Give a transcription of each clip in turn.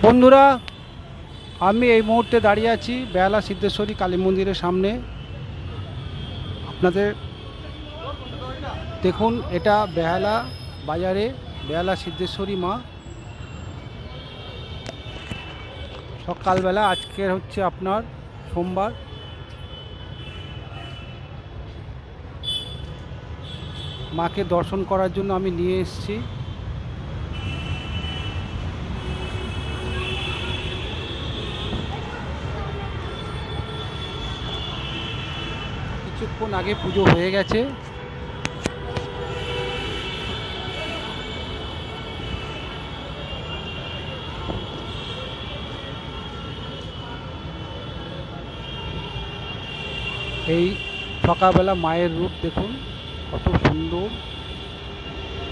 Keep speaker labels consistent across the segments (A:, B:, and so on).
A: বন্ধুরা, আমি এই মুহূর্তে দাঁড়িয়ে আছি বেহালা সিদ্ধেশ্বরী কালী মন্দিরের সামনে। আপনাদের দেখুন, এটা বেহালা বাজারে বেহালা সিদ্ধেশ্বরী মা। সকালবেলা আজকের হচ্ছে আপনার সোমবার। মাকে দর্শন করার জন্য আমি নিয়ে এসেছি। কিছুক্ষণ আগে পুজো হয়ে গেছে। এই সকালবেলা মায়ের রূপ দেখুন কত সুন্দর।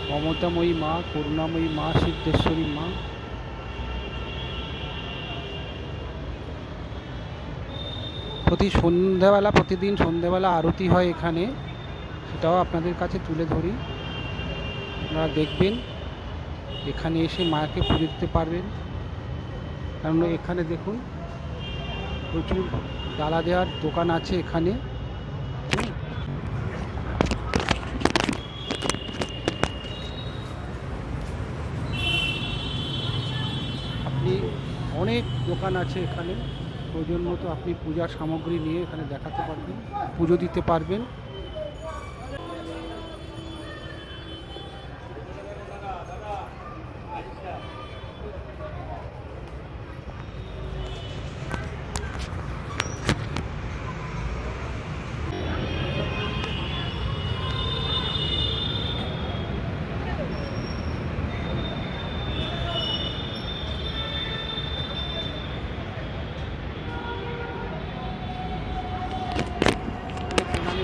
A: মমতাময়ী মা, করুণাময়ী মা, সিদ্ধেশ্বরী মা। প্রতিদিন সন্ধ্যাবেলা আরতি হয় এখানে, সেটাও আপনাদের কাছে তুলে ধরি। আপনারা দেখবেন, এখানে এসে মাকে পুজো দিতে পারবেন। কারণ এখানে দেখুন প্রচুর ডালা দেওয়ার দোকান আছে এখানে। আপনি অনেক দোকান আছে এখানে, প্রয়োজন মতো আপনি পূজার সামগ্রী নিয়ে এখানে দেখাতে পারবেন, পুজো দিতে পারবেন।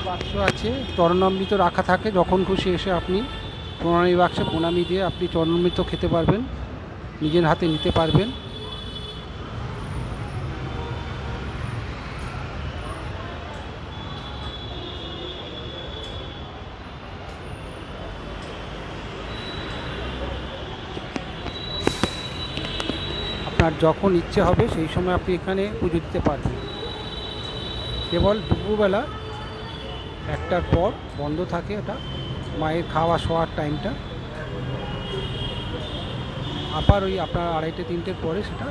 A: বাক্স আছে, চরণামৃত রাখা থাকে। যখন খুশি এসে আপনি প্রণামী বাক্সে প্রণামী দিয়ে আপনি চরণামৃত খেতে পারবেন, নিজের হাতে নিতে পারবেন। আপনার যখন ইচ্ছে হবে সেই সময় আপনি এখানে পুজো দিতে পারবেন। কেবল দুপুরবেলা 1টার পর বন্ধ থাকে, এটা মায়ের খাওয়া শোয়ার টাইমটা। আবার ওই আপনার 2:30-3টের পরে সেটা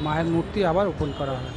A: মায়ের মূর্তি আবার ওপেন করা হয়।